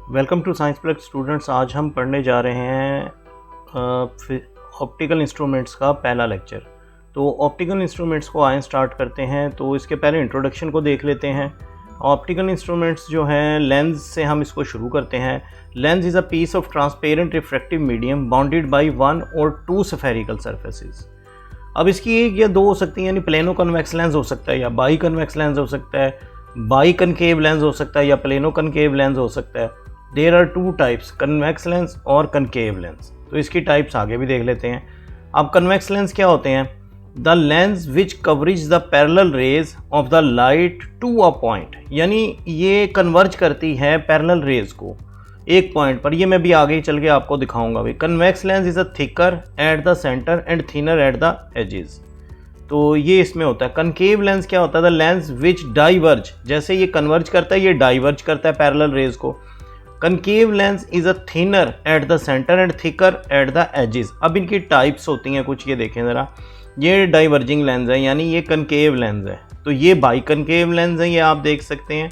Welcome to science plus students. आज हम पढ़ने जा रहे हैं ऑप्टिकल इंस्ट्रूमेंट्स का पहला लेक्चर। तो ऑप्टिकल इंस्ट्रूमेंट्स को आए स्टार्ट करते हैं। तो इसके पहले इंट्रोडक्शन को देख लेते हैं। ऑप्टिकल इंस्ट्रूमेंट्स जो हैं, लेंस से हम इसको शुरू करते हैं। Lens is a piece of transparent refractive medium bounded by 1 और 2 स्फेरिकल सरफेसेस। अब इसकी एक या दो हो सकती हैं, यानी प्लेनो कन्वेक्स लेंस हो सकता है या बाई कन्वेक्स लेंस हो सकता है, बाई कनकेव लेंस हो सकता है या प्लेनो कनकेव लेंस हो सकता है। There are 2 types, convex lens और कनकेव लेंस। तो इसकी टाइप्स आगे भी देख लेते हैं। अब कन्वेक्स लेंस क्या होते हैं? The lens which converges the parallel rays of the light to a point, यानी ये कन्वर्ज करती है पैरेलल रेज को एक पॉइंट पर। ये मैं भी आगे चल के आपको दिखाऊंगा भी। Convex lens is a thicker at the centre and thinner at the edges. तो ये इसमें होता है। कनकेव लेंस क्या होता है? द लेंस विच डाइवर्ज, जैसे ये कन्वर्ज करता है ये डाइवर्ज करता है पैरेलल रेज को। Concave lens is a thinner at the centre and thicker at the edges. अब इनकी टाइप्स होती हैं कुछ, ये देखें ज़रा। ये डाइवर्जिंग लेंस है, यानी ये कनकेव लेंस है। तो ये बाई कनकेव लेंस है, ये आप देख सकते हैं,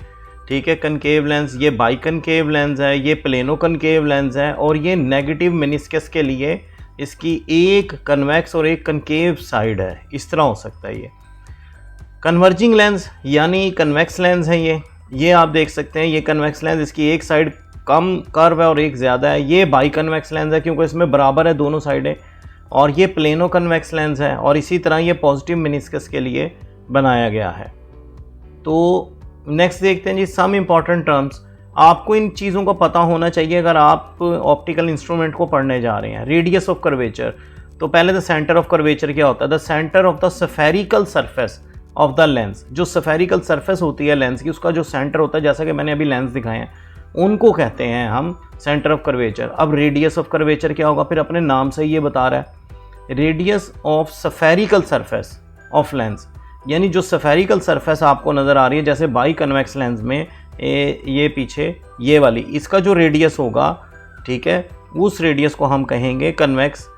ठीक है। कनकेव लेंस, ये बाई कनकेव लेंस है, ये प्लेनो कनकेव लेंस है। और ये नेगेटिव मेनिस्कस के लिए इसकी एक कन्वेक्स और एक कनकेव साइड है, इस तरह हो सकता है ये। कन्वर्जिंग लेंस यानी कन्वेक्स लेंस है ये आप देख सकते हैं। ये कन्वेक्स लेंस, इसकी एक साइड कम कर्व है और एक ज़्यादा है। ये बाई कन्वेक्स लेंस है क्योंकि इसमें बराबर है दोनों साइडें। और ये प्लेनो कन्वेक्स लेंस है और इसी तरह ये पॉजिटिव मेनिस्कस के लिए बनाया गया है। तो नेक्स्ट देखते हैं जी, सम इम्पॉर्टेंट टर्म्स। आपको इन चीज़ों का पता होना चाहिए अगर आप ऑप्टिकल इंस्ट्रूमेंट को पढ़ने जा रहे हैं। रेडियस ऑफ कर्वेचर, तो पहले द सेंटर ऑफ कर्वेचर क्या होता है? The centre of the spherical surface of the lens. जो स्फेरिकल सरफेस होती है लेंस की, उसका जो सेंटर होता है, जैसा कि मैंने अभी लेंस दिखाए हैं, उनको कहते हैं हम सेंटर ऑफ कर्वेचर। अब रेडियस ऑफ कर्वेचर क्या होगा? फिर अपने नाम से ये बता रहा है, radius of spherical surface of lens, यानी जो स्फेरिकल सरफेस आपको नज़र आ रही है, जैसे बाई कन्वेक्स लेंस में ये पीछे ये वाली, इसका जो रेडियस होगा, ठीक है, उस रेडियस को हम कहेंगे convex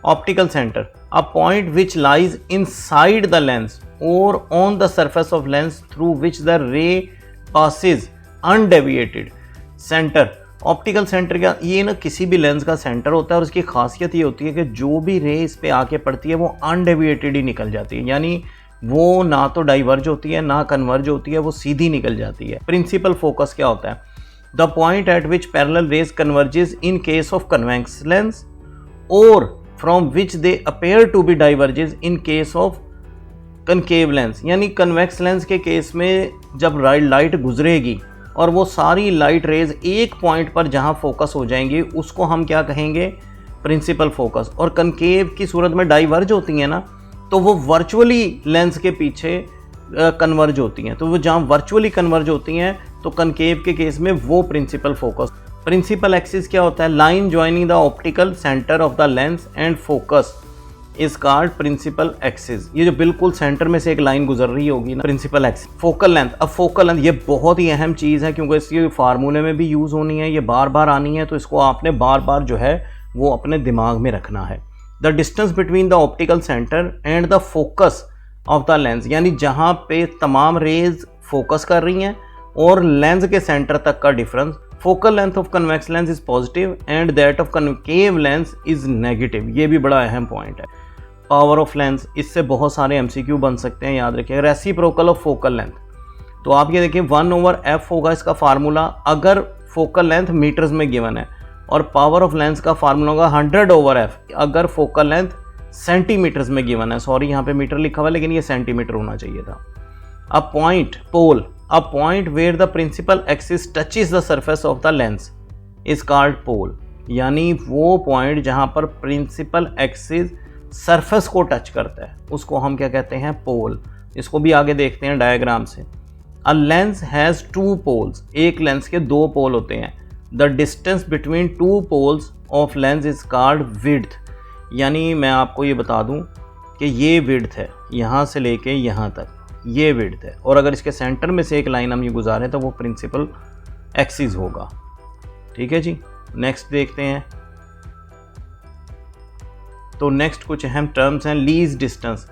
optical centre. A point which lies inside the lens और on the surface of lens through which the ray passes undeviated. Centre, optical centre का ये ना किसी भी लेंस का सेंटर होता है और उसकी खासियत ये होती है कि जो भी रे इस पे आके पड़ती है वो अनडेविएटेड ही निकल जाती है, यानी वो ना तो डाइवर्ज होती है ना कन्वर्ज होती है, वो सीधी निकल जाती है। प्रिंसिपल फोकस क्या होता है? The point at which parallel rays converges in case of convex lens और from which they appear to be diverges in case of concave lens. यानी कन्वेक्स लेंस के केस में जब लाइट गुजरेगी और वो सारी लाइट रेज एक पॉइंट पर जहाँ फोकस हो जाएंगी, उसको हम क्या कहेंगे? Principal focus. और कनकेव की सूरत में डाइवर्ज होती हैं ना, तो वो वर्चुअली लेंस के पीछे कन्वर्ज होती हैं। तो वो जहाँ वर्चुअली कन्वर्ज होती हैं, तो कनकेव के केस में वो प्रिंसिपल फोकस। प्रिंसिपल एक्सिस क्या होता है? Line joining the optical centre of the lens and focus is called principal axis. ये जो बिल्कुल सेंटर में से एक लाइन गुजर रही होगी ना, प्रिंसिपल एक्सिस। फोकल लेंथ, अब फोकल लेंथ ये बहुत ही अहम चीज़ है क्योंकि इसकी फार्मूले में भी यूज़ होनी है, ये बार बार आनी है, तो इसको आपने बार बार जो है वो अपने दिमाग में रखना है। The distance between the optical centre and the focus of the lens, यानी जहाँ पे तमाम रेज फोकस कर रही हैं और लेंस के सेंटर तक का difference. Focal length of convex lens is positive and that of concave lens is negative. ये भी बड़ा अहम पॉइंट है। पावर ऑफ लेंस, इससे बहुत सारे एमसीक्यू बन सकते हैं, याद रखिए। रेसिप्रोकल ऑफ फोकल लेंथ, तो आप ये देखिए 1/f होगा इसका फार्मूला अगर फोकल लेंथ मीटर्स में गिवन है, और पावर ऑफ लेंस का फार्मूला होगा 100/f अगर फोकल लेंथ सेंटीमीटर्स में गिवन है। सॉरी, यहाँ पे मीटर लिखा हुआ है लेकिन ये सेंटीमीटर होना चाहिए था। A point, pole, a point where the principal axis touches the surface of the lens is called pole, यानी वो पॉइंट जहाँ पर प्रिंसिपल एक्सिस सरफेस को टच करता है उसको हम क्या कहते हैं? पोल। इसको भी आगे देखते हैं डायग्राम से। अ लेंस हैज़ 2 पोल्स, एक लेंस के 2 पोल होते हैं। The distance between 2 poles of lens is called width, यानी मैं आपको ये बता दूं कि ये विड्थ है, यहाँ से लेके यहाँ तक ये विड्थ है, और अगर इसके सेंटर में से एक लाइन हम ये गुजारें तो वो प्रिंसिपल एक्सिस होगा। ठीक है जी, नेक्स्ट देखते हैं। तो नेक्स्ट कुछ अहम टर्म्स हैं। Least distance,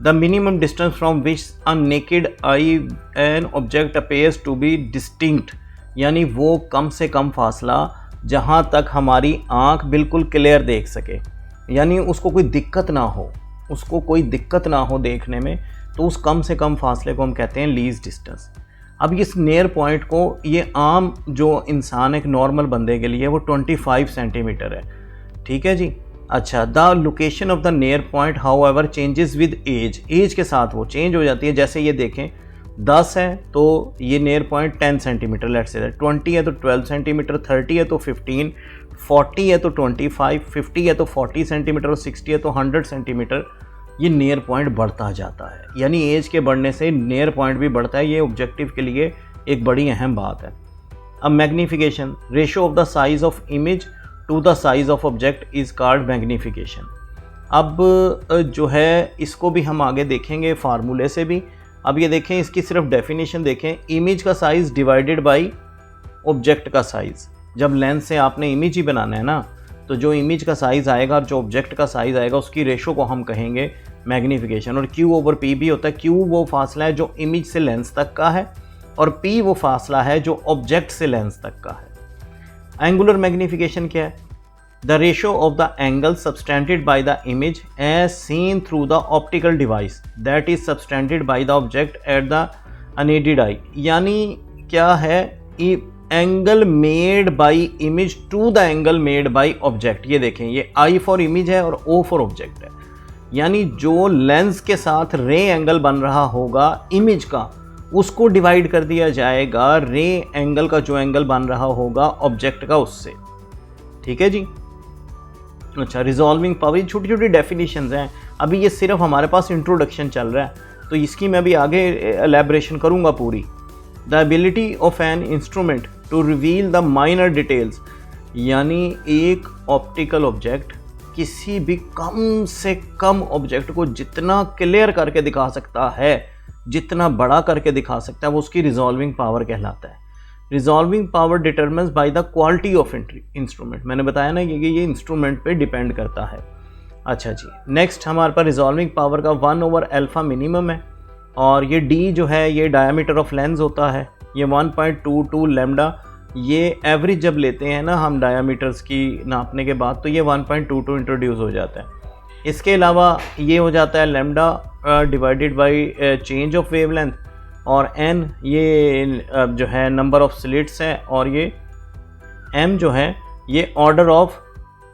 the minimum distance from which a naked eye an object appears to be distinct यानी वो कम से कम फासला जहाँ तक हमारी आँख बिल्कुल क्लियर देख सके, यानी उसको कोई दिक्कत ना हो देखने में, तो उस कम से कम फासले को हम कहते हैं लीस्ट डिस्टेंस। अब इस नियर पॉइंट को ये आम जो इंसान एक नॉर्मल बंदे के लिए वो 25 सेंटीमीटर है, ठीक है जी। अच्छा, the location of the near point however changes with age के साथ वो चेंज हो जाती है। जैसे ये देखें 10 है तो ये near point 10 centimetre let's say, 20 है तो 12 सेंटीमीटर, 30 है तो 15, 40 है तो 25, 50 है तो 40 सेंटीमीटर और 60 है तो 100 सेंटीमीटर। ये नियर पॉइंट बढ़ता जाता है, यानी एज के बढ़ने से नियर पॉइंट भी बढ़ता है। ये ऑब्जेक्टिव के लिए एक बड़ी अहम बात है। अब magnification, ratio of the size of image to the size of object is called magnification. अब जो है इसको भी हम आगे देखेंगे फार्मूले से भी। अब ये देखें, इसकी सिर्फ डेफिनेशन देखें, इमेज का साइज़ डिवाइडेड बाई ऑब्जेक्ट का साइज़। जब लेंस से आपने इमेज ही बनाना है ना, तो जो इमेज का साइज़ आएगा और जो ऑब्जेक्ट का साइज़ आएगा उसकी रेशो को हम कहेंगे मैग्नीफिकेशन। और Q/P भी होता है। Q वो फासला है जो इमेज से लेंस तक का है और P वो फासला है जो ऑब्जेक्ट से लेंस तक का है। एंगुलर मैग्नीफिकेशन क्या है? The ratio of the angle subtended by the image as seen through the optical device that is subtended by the object at the unaided eye. यानी क्या है? Angle made by image to the angle made by object. ये देखें, ये I for image है और O for object है। यानी जो लेंस के साथ रे एंगल बन रहा होगा इमेज का, उसको डिवाइड कर दिया जाएगा रे एंगल का जो एंगल बन रहा होगा ऑब्जेक्ट का उससे, ठीक है जी। अच्छा, रिजॉल्विंग पावर, छोटी छोटी डेफिनेशंस हैं। अभी ये सिर्फ हमारे पास इंट्रोडक्शन चल रहा है, तो इसकी मैं अभी आगे एलैबोरेशन करूँगा पूरी। The ability of an instrument to reveal the minor details, यानी एक ऑप्टिकल ऑब्जेक्ट किसी भी कम से कम ऑब्जेक्ट को जितना क्लियर करके दिखा सकता है, जितना बड़ा करके दिखा सकता है, वो उसकी रिजॉल्विंग पावर कहलाता है। Resolving power determines by the quality of instrument. मैंने बताया ना कि ये इंस्ट्रूमेंट पे डिपेंड करता है। अच्छा जी, नेक्स्ट हमारे पास रिजॉल्विंग पावर का 1/α मिनिमम है, और ये D जो है ये डायमीटर ऑफ लेंस होता है। ये 1.22 लैम्डा, ये एवरेज जब लेते हैं ना हम डायमीटर्स की नापने के बाद, तो ये 1.22 इंट्रोड्यूस हो जाता है। इसके अलावा ये हो जाता है lambda divided by change of wavelength, और n ये जो है नंबर ऑफ स्लिट्स है, और ये m जो है ये ऑर्डर ऑफ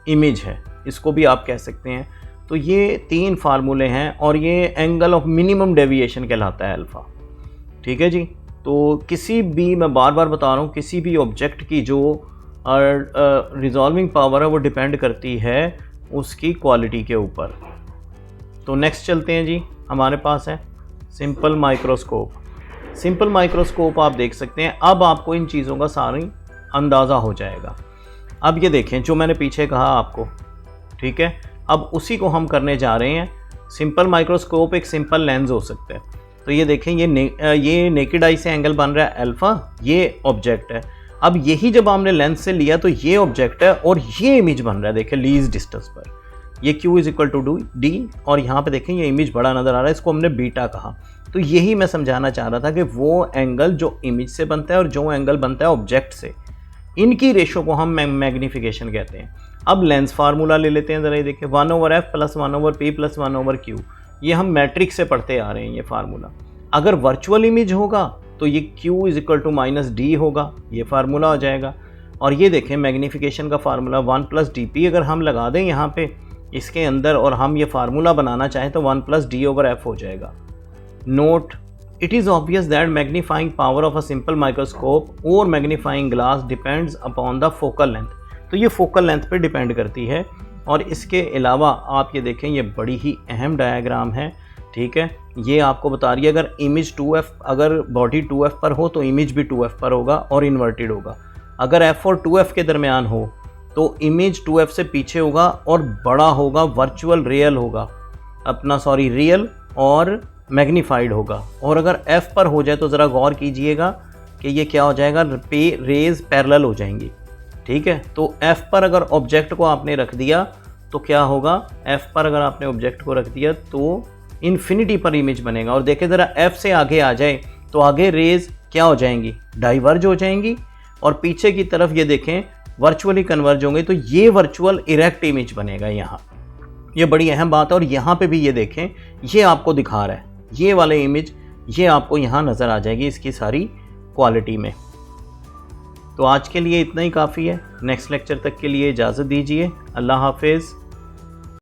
इमेज है, इसको भी आप कह सकते हैं। तो ये 3 फार्मूले हैं, और ये एंगल ऑफ मिनिमम डेविएशन कहलाता है अल्फ़ा, ठीक है जी। तो किसी भी, मैं बार बार बता रहा हूँ, किसी भी ऑब्जेक्ट की जो रिजॉल्विंग पावर है वो डिपेंड करती है उसकी क्वालिटी के ऊपर। तो नेक्स्ट चलते हैं जी, हमारे पास है सिंपल माइक्रोस्कोप। सिंपल माइक्रोस्कोप आप देख सकते हैं। अब आपको इन चीज़ों का सारी अंदाज़ा हो जाएगा। अब ये देखें जो मैंने पीछे कहा आपको, ठीक है, अब उसी को हम करने जा रहे हैं। सिंपल माइक्रोस्कोप एक सिंपल लेंस हो सकता है। तो ये देखें, ये नेकेड आई से एंगल बन रहा है अल्फ़ा, ये ऑब्जेक्ट है। अब यही जब हमने लेंस से लिया तो ये ऑब्जेक्ट है और ये इमेज बन रहा है, देखें लीस्ट डिस्टेंस पर। ये Q = D, और यहाँ पे देखें ये इमेज बड़ा नज़र आ रहा है, इसको हमने बीटा कहा। तो यही मैं समझाना चाह रहा था कि वो एंगल जो इमेज से बनता है और जो एंगल बनता है ऑब्जेक्ट से, इनकी रेशो को हम मैग्नीफिकेशन कहते हैं। अब लेंस फार्मूला ले लेते हैं ज़रा, ये देखिए 1/f + 1/p + 1/q। ये हम मैट्रिक्स से पढ़ते आ रहे हैं ये फार्मूला। अगर वर्चुअल इमेज होगा तो ये Q = -d होगा, ये फार्मूला हो जाएगा। और ये देखें मैग्नीफिकेशन का फार्मूला 1 + dp अगर हम लगा दें यहाँ पे इसके अंदर, और हम ये फार्मूला बनाना चाहें तो 1 + d/f हो जाएगा। Note, it is obvious that magnifying power of a simple microscope और magnifying glass depends upon the focal length. तो ये फोकल लेंथ पे डिपेंड करती है। और इसके अलावा आप ये देखें, ये बड़ी ही अहम डायग्राम है, ठीक है। ये आपको बता रही है अगर इमेज 2f, अगर बॉडी 2f पर हो तो इमेज भी 2f पर होगा और इन्वर्टेड होगा। अगर f और 2f के दरमियान हो तो इमेज 2f से पीछे होगा और बड़ा होगा, वर्चुअल रियल होगा, रियल और मैग्नीफाइड होगा। और अगर f पर हो जाए तो ज़रा गौर कीजिएगा कि ये क्या हो जाएगा, रेज पैरेलल हो जाएंगी, ठीक है। तो f पर अगर ऑब्जेक्ट को आपने रख दिया तो क्या होगा, f पर अगर आपने ऑब्जेक्ट को रख दिया तो इन्फिनिटी पर इमेज बनेगा। और देखें ज़रा f से आगे आ जाए तो आगे रेज क्या हो जाएंगी, डाइवर्ज हो जाएंगी, और पीछे की तरफ ये देखें वर्चुअली कन्वर्ज होंगे तो ये वर्चुअल इरेक्ट इमेज बनेगा यहाँ। ये बड़ी अहम बात है। और यहाँ पे भी ये देखें, ये आपको दिखा रहा है, ये वाले इमेज ये आपको यहाँ नज़र आ जाएगी इसकी सारी क्वालिटी में। तो आज के लिए इतना ही काफ़ी है। नेक्स्ट लेक्चर तक के लिए इजाज़त दीजिए। अल्लाह हाफिज़।